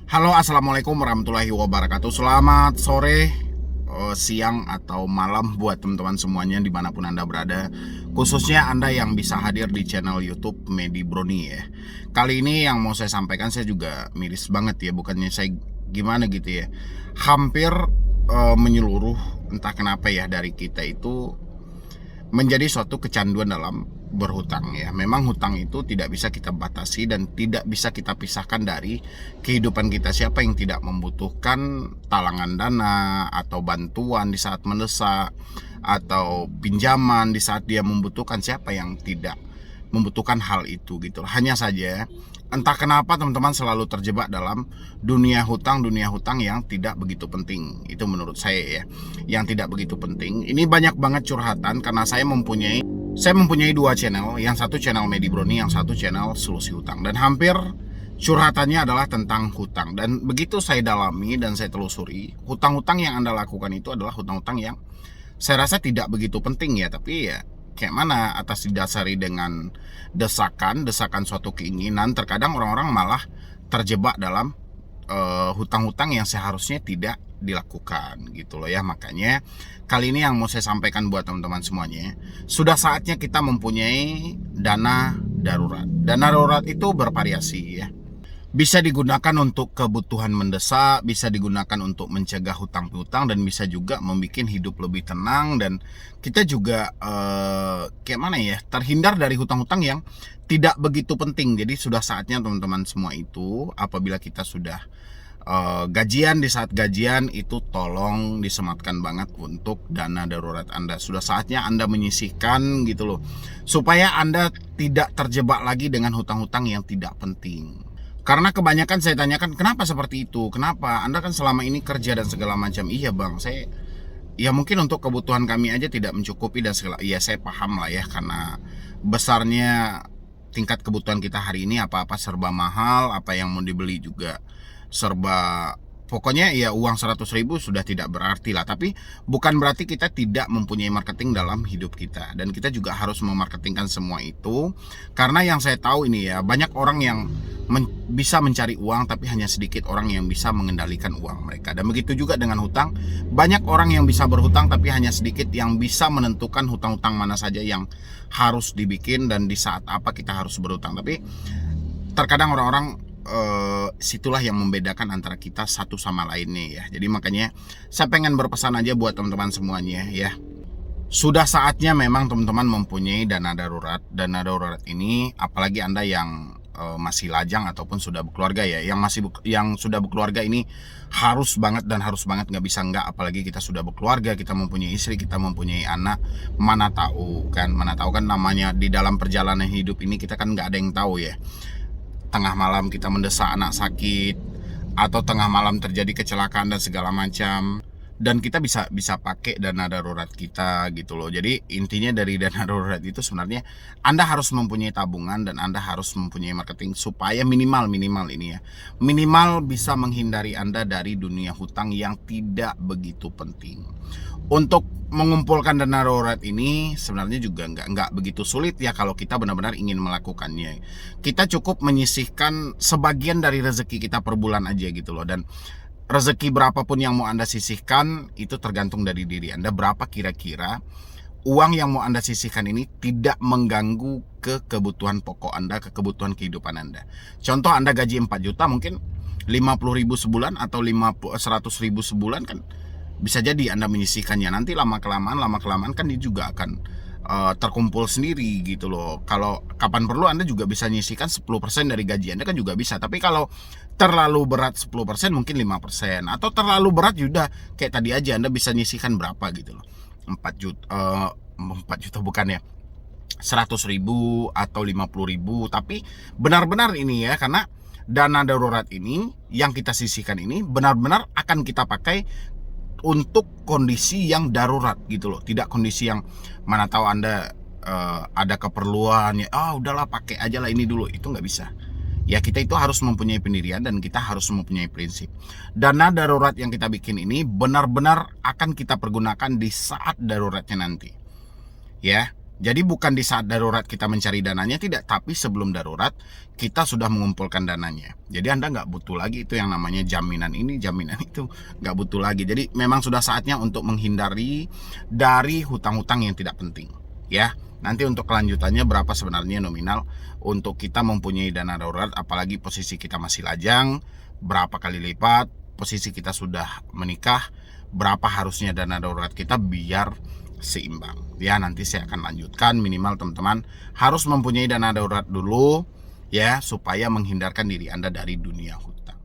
Halo, assalamualaikum warahmatullahi wabarakatuh. Selamat sore, siang atau malam buat teman-teman semuanya dimanapun Anda berada. Khususnya Anda yang bisa hadir di channel YouTube Medi Broni ya. Kali ini yang mau saya sampaikan, saya juga miris banget ya, bukannya saya gimana gitu ya. Hampir menyeluruh, entah kenapa ya, dari kita itu menjadi suatu kecanduan dalam berhutang ya. Memang hutang itu tidak bisa kita batasi dan tidak bisa kita pisahkan dari kehidupan kita. Siapa yang tidak membutuhkan talangan dana atau bantuan di saat mendesak atau pinjaman di saat dia membutuhkan? Siapa yang tidak membutuhkan hal itu gitu. Hanya saja entah kenapa teman-teman selalu terjebak dalam dunia hutang yang tidak begitu penting. Itu menurut saya ya, yang tidak begitu penting. Ini banyak banget curhatan karena saya mempunyai dua channel. Yang satu channel Medi Broni, yang satu channel Solusi Hutang. Dan hampir curhatannya adalah tentang hutang. Dan begitu saya dalami dan saya telusuri, hutang-hutang yang Anda lakukan itu adalah hutang-hutang yang saya rasa tidak begitu penting ya. Tapi ya kayak mana, atas didasari dengan desakan suatu keinginan, terkadang orang-orang malah terjebak dalam hutang-hutang yang seharusnya tidak dilakukan gitu loh ya. Makanya kali ini yang mau saya sampaikan buat teman-teman semuanya, sudah saatnya kita mempunyai dana darurat. Dana darurat itu bervariasi ya. Bisa digunakan untuk kebutuhan mendesak, bisa digunakan untuk mencegah hutang piutang, dan bisa juga membuat hidup lebih tenang. Dan kita juga kayak mana ya, terhindar dari hutang-hutang yang tidak begitu penting. Jadi sudah saatnya teman-teman semua itu, apabila kita sudah gajian, di saat gajian itu tolong disematkan banget untuk dana darurat Anda. Sudah saatnya Anda menyisihkan gitu loh, supaya Anda tidak terjebak lagi dengan hutang-hutang yang tidak penting. Karena kebanyakan saya tanyakan, kenapa seperti itu? Kenapa? Anda kan selama ini kerja dan segala macam. Iya bang, saya ya mungkin untuk kebutuhan kami aja tidak mencukupi dan segala. Iya saya paham lah ya, karena besarnya tingkat kebutuhan kita hari ini, apa-apa serba mahal, apa yang mau dibeli juga serba, pokoknya ya uang 100.000 sudah tidak berarti lah. Tapi bukan berarti kita tidak mempunyai marketing dalam hidup kita, dan kita juga harus memarketingkan semua itu. Karena yang saya tahu ini ya, banyak orang yang bisa mencari uang, tapi hanya sedikit orang yang bisa mengendalikan uang mereka. Dan begitu juga dengan hutang, banyak orang yang bisa berhutang, tapi hanya sedikit yang bisa menentukan hutang-hutang mana saja yang harus dibikin dan di saat apa kita harus berhutang. Tapi terkadang orang-orang situlah yang membedakan antara kita satu sama lainnya ya. Jadi makanya saya pengen berpesan aja buat teman-teman semuanya ya. Sudah saatnya memang teman-teman mempunyai dana darurat. Dana darurat ini, apalagi Anda yang masih lajang ataupun sudah berkeluarga ya. Yang sudah berkeluarga ini harus banget nggak bisa nggak. Apalagi kita sudah berkeluarga, kita mempunyai istri, kita mempunyai anak. Mana tahu kan namanya di dalam perjalanan hidup ini, kita kan nggak ada yang tahu ya. Tengah malam kita mendesak anak sakit, atau tengah malam terjadi kecelakaan dan segala macam, dan kita bisa pakai dana darurat kita gitu loh. Jadi intinya dari dana darurat itu sebenarnya Anda harus mempunyai tabungan dan Anda harus mempunyai marketing, supaya minimal ini ya, minimal bisa menghindari Anda dari dunia hutang yang tidak begitu penting. Untuk mengumpulkan dana darurat ini sebenarnya juga nggak begitu sulit ya, kalau kita benar-benar ingin melakukannya. Kita cukup menyisihkan sebagian dari rezeki kita per bulan aja gitu loh. Dan rezeki berapapun yang mau Anda sisihkan itu tergantung dari diri Anda, berapa kira-kira uang yang mau Anda sisihkan ini tidak mengganggu ke kebutuhan pokok Anda, ke kebutuhan kehidupan Anda. Contoh, Anda gaji 4 juta, mungkin 50.000 sebulan atau 100.000 sebulan, kan bisa jadi Anda menyisihkannya. Nanti lama-kelamaan kan dia juga akan terkumpul sendiri gitu loh. Kalau kapan perlu Anda juga bisa menyisihkan 10% dari gaji Anda, kan juga bisa. Tapi kalau terlalu berat 10%, mungkin 5%. Atau terlalu berat juga kayak tadi aja, Anda bisa menyisihkan berapa gitu loh, 4 juta bukan ya, 100.000 atau 50.000. Tapi benar-benar ini ya, karena dana darurat ini yang kita sisihkan ini benar-benar akan kita pakai untuk kondisi yang darurat gitu loh. Tidak kondisi yang mana tahu Anda ada keperluan ya, udahlah pakai aja lah ini dulu. Itu nggak bisa ya. Kita itu harus mempunyai pendirian dan kita harus mempunyai prinsip. Dana darurat yang kita bikin ini benar-benar akan kita pergunakan di saat daruratnya nanti ya. Jadi bukan di saat darurat kita mencari dananya, tidak, tapi sebelum darurat kita sudah mengumpulkan dananya. Jadi Anda nggak butuh lagi itu yang namanya jaminan ini, jaminan itu, nggak butuh lagi. Jadi memang sudah saatnya untuk menghindari dari hutang-hutang yang tidak penting, ya. Nanti untuk kelanjutannya berapa sebenarnya nominal untuk kita mempunyai dana darurat, apalagi posisi kita masih lajang, berapa kali lipat, posisi kita sudah menikah, berapa harusnya dana darurat kita biar seimbang. Ya, nanti saya akan lanjutkan. Minimal teman-teman harus mempunyai dana darurat dulu ya, supaya menghindarkan diri Anda dari dunia hutang.